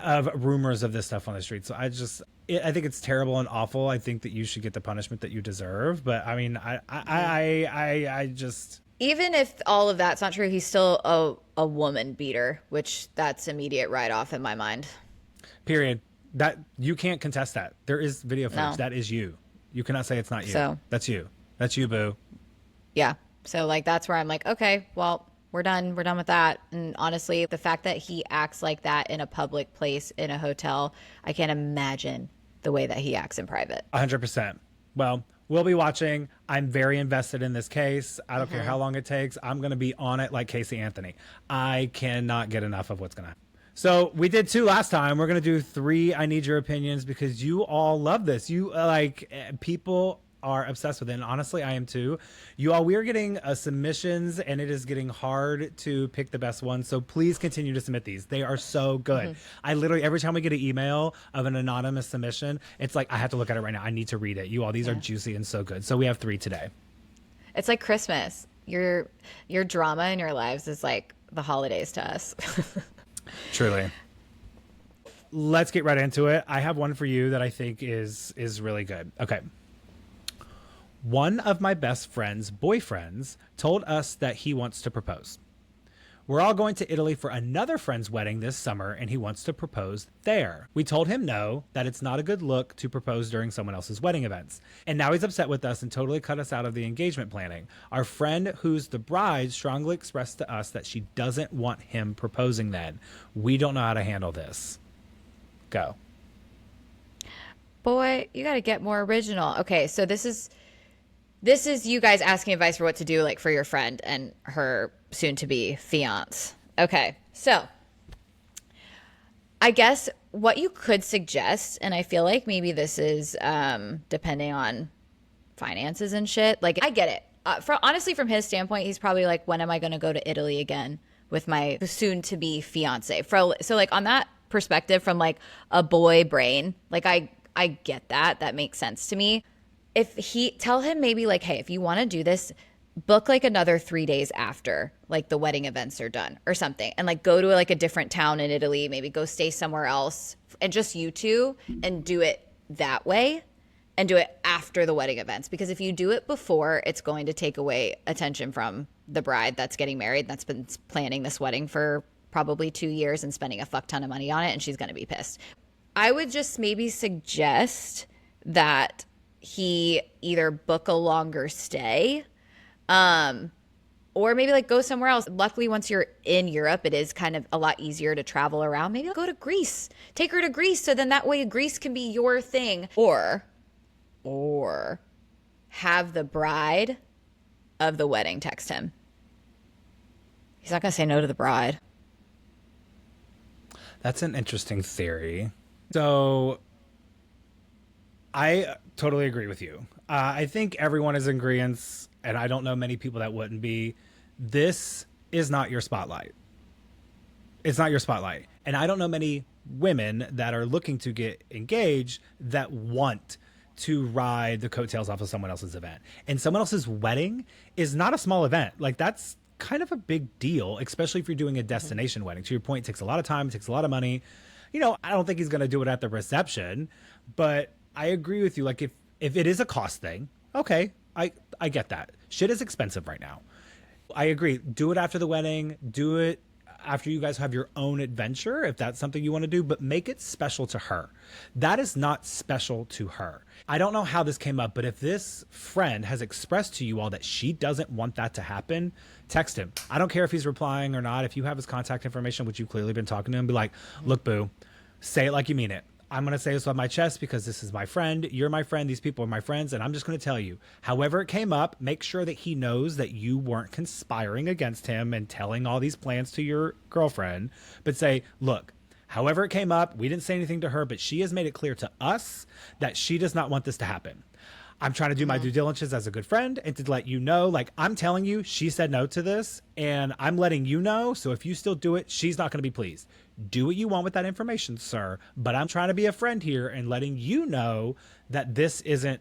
of rumors of this stuff on the street. So I think it's terrible and awful. I think that you should get the punishment that you deserve. But I mean, I just. Even if all of that's not true, he's still a woman beater, which that's immediate write-off in my mind. Period. That you can't contest that. There is video footage. No. That is you. You cannot say it's not you. So- That's you. That's you, boo. Yeah. So like that's where I'm like, okay, well, we're done. We're done with that. And honestly, the fact that he acts like that in a public place in a hotel, I can't imagine the way that he acts in private. 100%. Well, We'll be watching. I'm very invested in this case. I don't care how long it takes. I'm going to be on it like Casey Anthony. I cannot get enough of what's going to happen. So we did 2 last time. We're going to do 3 I Need Your Opinions because you all love this. You people are obsessed with it. And honestly, I am too. You all, we are getting submissions and it is getting hard to pick the best one. So please continue to submit these. They are so good. I literally, every time we get an email of an anonymous submission, it's like, I have to look at it right now. I need to read it. You all, these are juicy and so good. So we have 3 today. It's like Christmas. Your drama in your lives is like the holidays to us. Truly. Let's get right into it. I have one for you that I think is really good. Okay. One of my best friend's boyfriends told us that he wants to propose. We're all going to Italy for another friend's wedding this summer, and he wants to propose there. We told him no, that it's not a good look to propose during someone else's wedding events. And now he's upset with us and totally cut us out of the engagement planning. Our friend, who's the bride, strongly expressed to us that she doesn't want him proposing then. We don't know how to handle this. Go. Boy, you got to get more original. Okay, so this is you guys asking advice for what to do, like for your friend and her soon-to-be fiance. Okay, so I guess what you could suggest, and I feel like maybe this is depending on finances and shit. Like, I get it. Honestly, from his standpoint, he's probably like, when am I going to go to Italy again with my soon-to-be fiance? So, like, on that perspective, from like a boy brain, like I get that. That makes sense to me. If he tell him maybe like, hey, if you want to do this, book like another 3 days after like the wedding events are done or something, and like go to like a different town in Italy, maybe go stay somewhere else and just you two, and do it that way and do it after the wedding events. Because if you do it before, it's going to take away attention from the bride that's getting married, that's been planning this wedding for probably 2 years and spending a fuck ton of money on it, and she's going to be pissed. I would just maybe suggest that he either book a longer stay, or maybe like go somewhere else. Luckily, once you're in Europe, it is kind of a lot easier to travel around. Maybe go to Greece. Take her to Greece, so then that way Greece can be your thing. Or have the bride of the wedding text him. He's not gonna say no to the bride. That's an interesting theory. So I totally agree with you. I think everyone is in agreement, and I don't know many people that wouldn't be. This is not your spotlight. It's not your spotlight. And I don't know many women that are looking to get engaged that want to ride the coattails off of someone else's event. And someone else's wedding is not a small event. Like, that's kind of a big deal, especially if you're doing a destination wedding. To your point, it takes a lot of time, it takes a lot of money. You know, I don't think he's going to do it at the reception, but I agree with you. Like, if it is a cost thing, okay, I get that. Shit is expensive right now. I agree. Do it after the wedding. Do it after you guys have your own adventure, if that's something you want to do, but make it special to her. That is not special to her. I don't know how this came up, but if this friend has expressed to you all that she doesn't want that to happen, text him. I don't care if he's replying or not. If you have his contact information, which you've clearly been talking to him, be like, look, boo, say it like you mean it. I'm going to say this on my chest because this is my friend. You're my friend. These people are my friends. And I'm just going to tell you, however it came up, make sure that he knows that you weren't conspiring against him and telling all these plans to your girlfriend. But say, look, however it came up, we didn't say anything to her, but she has made it clear to us that she does not want this to happen. I'm trying to do my due diligence as a good friend and to let you know, like, I'm telling you, she said no to this and I'm letting you know. So if you still do it, she's not going to be pleased. Do what you want with that information, sir. But I'm trying to be a friend here and letting you know that this isn't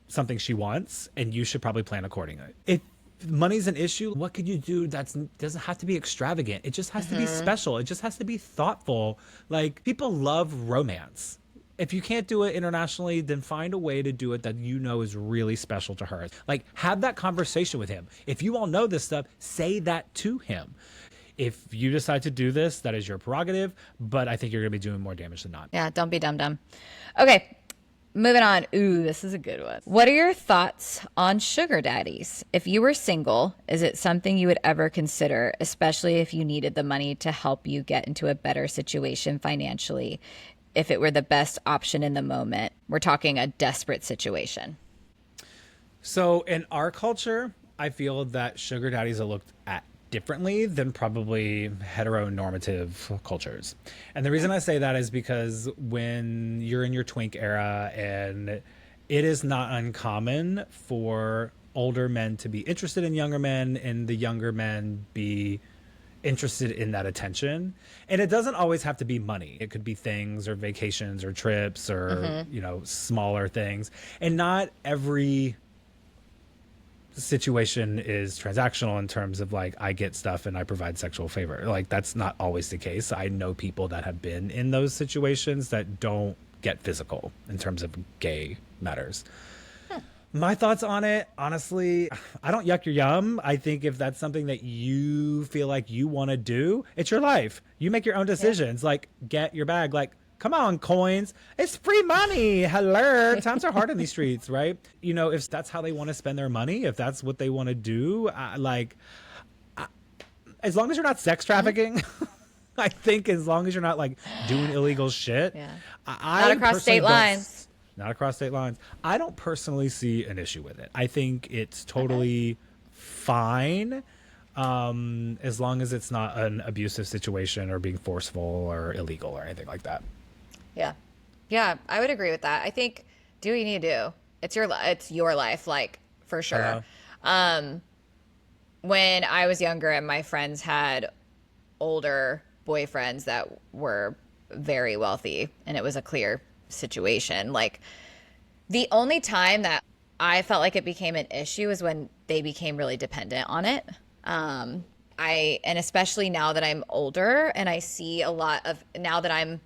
something she wants and you should probably plan accordingly. If money's an issue, what could you do that doesn't have to be extravagant? It just has to be special. It just has to be thoughtful. Like, people love romance. If you can't do it internationally, then find a way to do it that you know is really special to her. Like, have that conversation with him. If you all know this stuff, say that to him. If you decide to do this, that is your prerogative, but I think you're going to be doing more damage than not. Yeah, don't be dumb. Okay, moving on. Ooh, this is a good one. What are your thoughts on sugar daddies? If you were single, is it something you would ever consider, especially if you needed the money to help you get into a better situation financially? If it were the best option in the moment, we're talking a desperate situation. So in our culture, I feel that sugar daddies are looked at differently than probably heteronormative cultures. And the reason I say that is because when you're in your twink era, and it is not uncommon for older men to be interested in younger men and the younger men be interested in that attention. And it doesn't always have to be money. It could be things or vacations or trips or, smaller things. And not every situation is transactional in terms of like I get stuff and I provide sexual favor. Like that's not always the case. I know people that have been in those situations that don't get physical in terms of gay matters. My thoughts on it, honestly, I don't yuck your yum. I think if that's something that you feel like you want to do, it's your life. You make your own decisions. Like, get your bag. Like, come on, coins. It's free money. Hello. Times are hard in these streets, right? If that's how they want to spend their money, if that's what they want to do, as long as you're not sex trafficking, I think as long as you're not like doing illegal shit. Yeah. Not across state lines. Not across state lines. I don't personally see an issue with it. I think it's totally fine as long as it's not an abusive situation or being forceful or illegal or anything like that. Yeah. Yeah, I would agree with that. I think do what you need to do. It's your life, like, for sure. When I was younger and my friends had older boyfriends that were very wealthy and it was a clear situation, like the only time that I felt like it became an issue is when they became really dependent on it. And especially now that I'm older and I see a lot of, now that I'm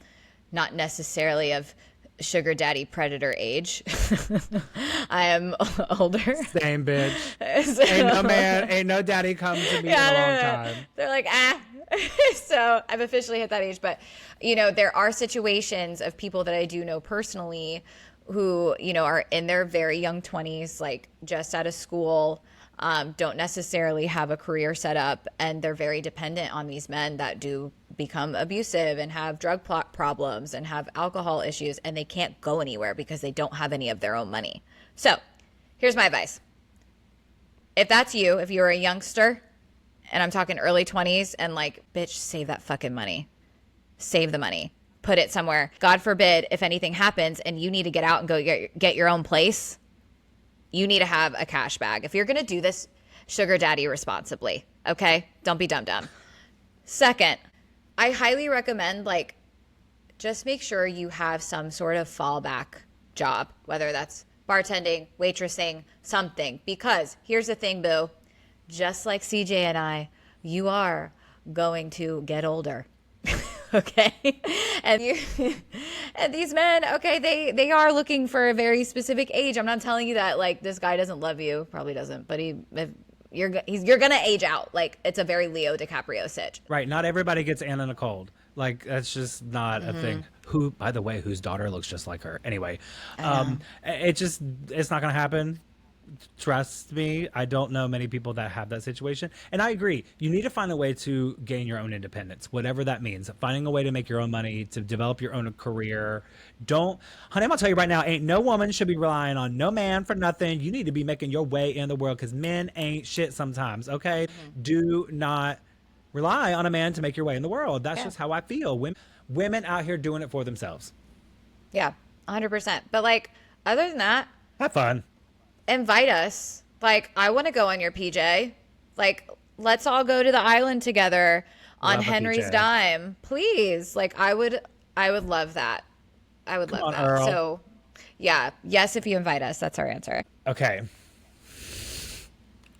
not necessarily of sugar daddy predator age, I am older. Same bitch. So, ain't no daddy come to me in a long time. They're like, so I've officially hit that age. But, there are situations of people that I do know personally who, are in their very young 20s, like just out of school, don't necessarily have a career set up, and they're very dependent on these men that do become abusive and have drug problems and have alcohol issues, and they can't go anywhere because they don't have any of their own money. So here's my advice. If that's you, if you're a youngster, and I'm talking early 20s, and like, bitch, save that fucking money. Save the money. Put it somewhere. God forbid if anything happens and you need to get out and go get your own place, you need to have a cash bag. If you're going to do this, sugar daddy responsibly, okay? Don't be dumb. Second, I highly recommend, like, just make sure you have some sort of fallback job, whether that's bartending, waitressing, something. Because here's the thing, boo. Just like CJ and I, you are going to get older. Okay. And these men, okay, they are looking for a very specific age. I'm not telling you that like this guy doesn't love you, probably doesn't, but you're gonna age out. Like it's a very Leo DiCaprio sitch. Right. Not everybody gets Anna Nicole. Like that's just not a thing. Who, by the way, whose daughter looks just like her. Anyway, it's not gonna happen. Trust me, I don't know many people that have that situation. And I agree. You need to find a way to gain your own independence, whatever that means. Finding a way to make your own money, to develop your own career. Honey, I'm going to tell you right now, ain't no woman should be relying on no man for nothing. You need to be making your way in the world because men ain't shit sometimes, okay? Do not rely on a man to make your way in the world. That's just how I feel. Women out here doing it for themselves. Yeah, 100%. But like, other than that, have fun. Invite us. Like, I want to go on your PJ. Like, let's all go to the island together on Henry's dime, please. Like, I would love that. I would love that. Earl. So, yeah, yes, if you invite us, that's our answer. Okay.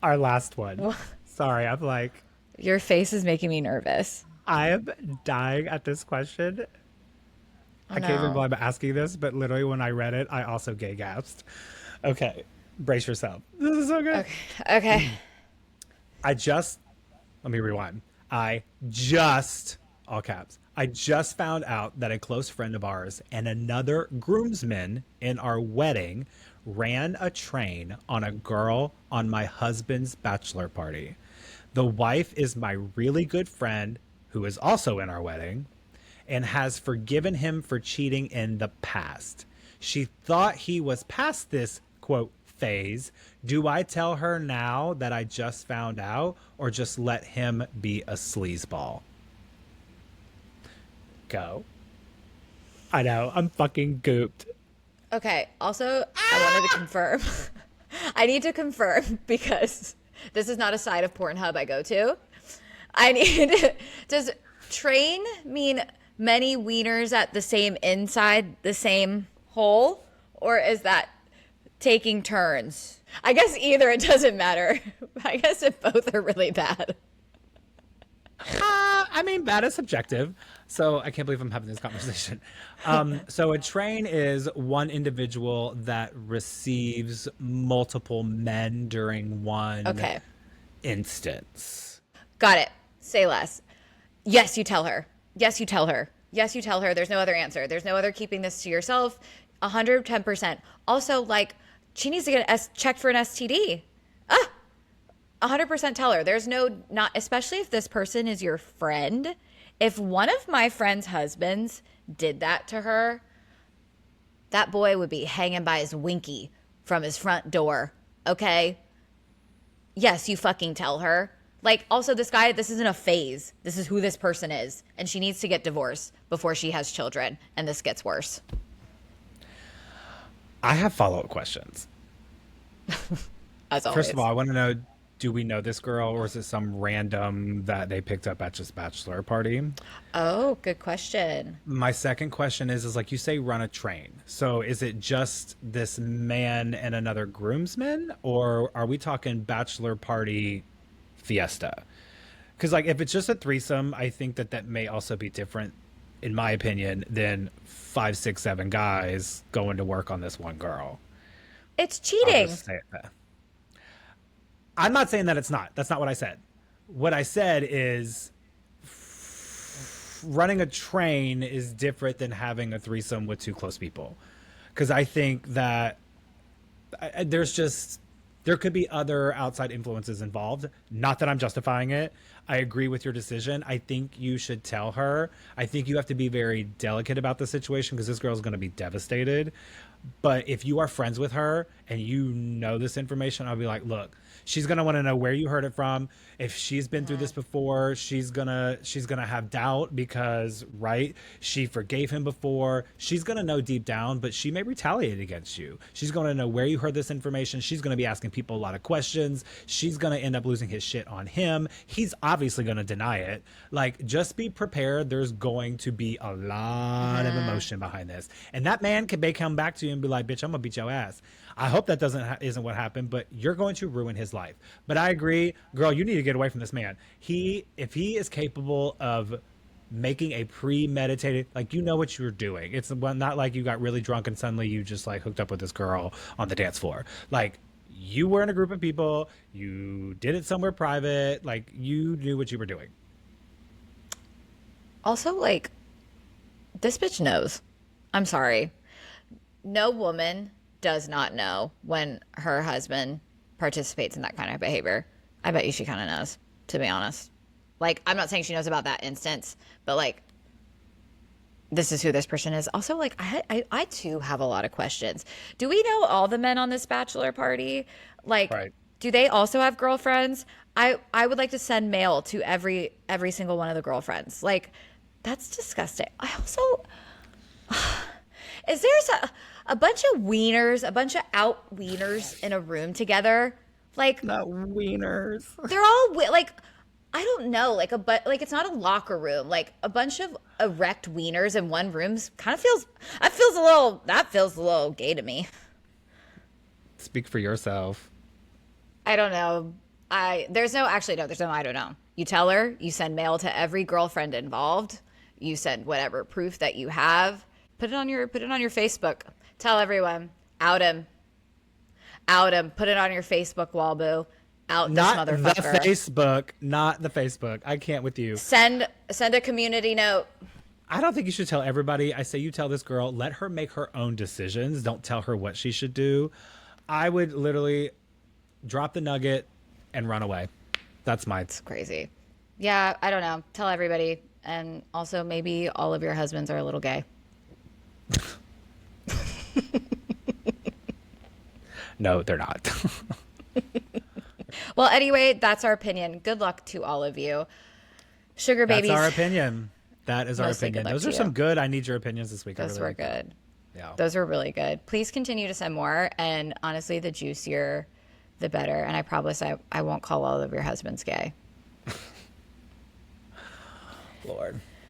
Our last one. Sorry, I'm like, your face is making me nervous. I am dying at this question. I can't even believe I'm asking this, but literally when I read it, I also gay gasped. Okay. Brace yourself. This is so good. Okay. Let me rewind. All caps. I just found out that a close friend of ours and another groomsman in our wedding ran a train on a girl on my husband's bachelor party. The wife is my really good friend who is also in our wedding and has forgiven him for cheating in the past. She thought he was past this, quote, phase. Do I tell her now that I just found out, or just let him be a sleazeball? Go. I know, I'm fucking gooped. Okay. Also, I wanted to confirm. I need to confirm because this is not a side of Pornhub I go to. I need. Does train mean many wieners at the same inside the same hole, or is that taking turns? I guess either. It doesn't matter. I guess if both are really bad. I mean, bad is subjective. So I can't believe I'm having this conversation. So a train is one individual that receives multiple men during one Okay. instance. Got it. Say less. Yes, you tell her. Yes, you tell her. Yes, you tell her. There's no other answer. There's no other keeping this to yourself. 110%. Also, like, she needs to get checked for an STD. 100% tell her. There's no, not, especially if this person is your friend. If one of my friend's husbands did that to her, that boy would be hanging by his winky from his front door. Okay? Yes, you fucking tell her. Like, also, this guy, this isn't a phase. This is who this person is. And she needs to get divorced before she has children. And this gets worse. I have follow-up questions. As always. First of all, I want to know, do we know this girl, or is it some random that they picked up at just bachelor party? Oh, good question. My second question is like you say, run a train. So is it just this man and another groomsman, or are we talking bachelor party fiesta? Because like if it's just a threesome, I think that that may also be different, in my opinion, than 5, 6, 7 guys going to work on this one girl. It's I'll cheating. just say it. I'm not saying that it's not. That's not what I said. What I said is running a train is different than having a threesome with two close people. Because I think that there could be other outside influences involved. Not that I'm justifying it. I agree with your decision. I think you should tell her. I think you have to be very delicate about the situation because this girl is going to be devastated. But if you are friends with her and you know this information, I'll be like, look, she's gonna want to know where you heard it from. If she's been through this before, she's gonna have doubt because, right, she forgave him before. She's gonna know deep down, but she may retaliate against you. She's gonna know where you heard this information. She's gonna be asking people a lot of questions. She's gonna end up losing his shit on him. He's obviously gonna deny it. Like, just be prepared. There's going to be a lot of emotion behind this, and that man may come back to you and be like, bitch, I'm gonna beat your ass. I hope that isn't what happened, but you're going to ruin his life. But I agree, girl, you need to get away from this man. If he is capable of making a premeditated, like, you know what you're doing. It's not like you got really drunk and suddenly you just like hooked up with this girl on the dance floor. Like, you were in a group of people, you did it somewhere private, like you knew what you were doing. Also, like, this bitch knows. I'm sorry. No woman does not know when her husband participates in that kind of behavior. I bet you she kind of knows, to be honest. Like, I'm not saying she knows about that instance, but like, this is who this person is. Also, like, I too have a lot of questions. Do we know all the men on this bachelor party? Like, Right. do they also have girlfriends? I would like to send mail to every single one of the girlfriends. Like, that's disgusting. I also, is there a bunch of wieners, a bunch of out wieners in a room together? Like, Not wieners. they're all like, I don't know, like like it's not a locker room. Like a bunch of erect wieners in one room kind of that feels a little gay to me. Speak for yourself. I don't know. There's no I don't know. You tell her, you send mail to every girlfriend involved. You send whatever proof that you have. Put it on your Facebook. Tell everyone. Out him. Put it on your Facebook wall, boo. Out this Not the motherfucker. Facebook. Not the Facebook. I can't with you. Send a community note. I don't think you should tell everybody. I say you tell this girl, let her make her own decisions. Don't tell her what she should do. I would literally drop the nugget and run away. That's my. It's crazy. Yeah, I don't know. Tell everybody. And also maybe all of your husbands are a little gay. No, they're not. Well, anyway, that's our opinion. Good luck to all of you. Sugar That's babies, our opinion. That is our mostly good opinion. luck Those to are you. some good I need your opinions this week. I Those really were like that. good. Yeah. Those were really good. Please continue to send more. And honestly, the juicier, the better. And I promise I won't call all of your husbands gay. Lord.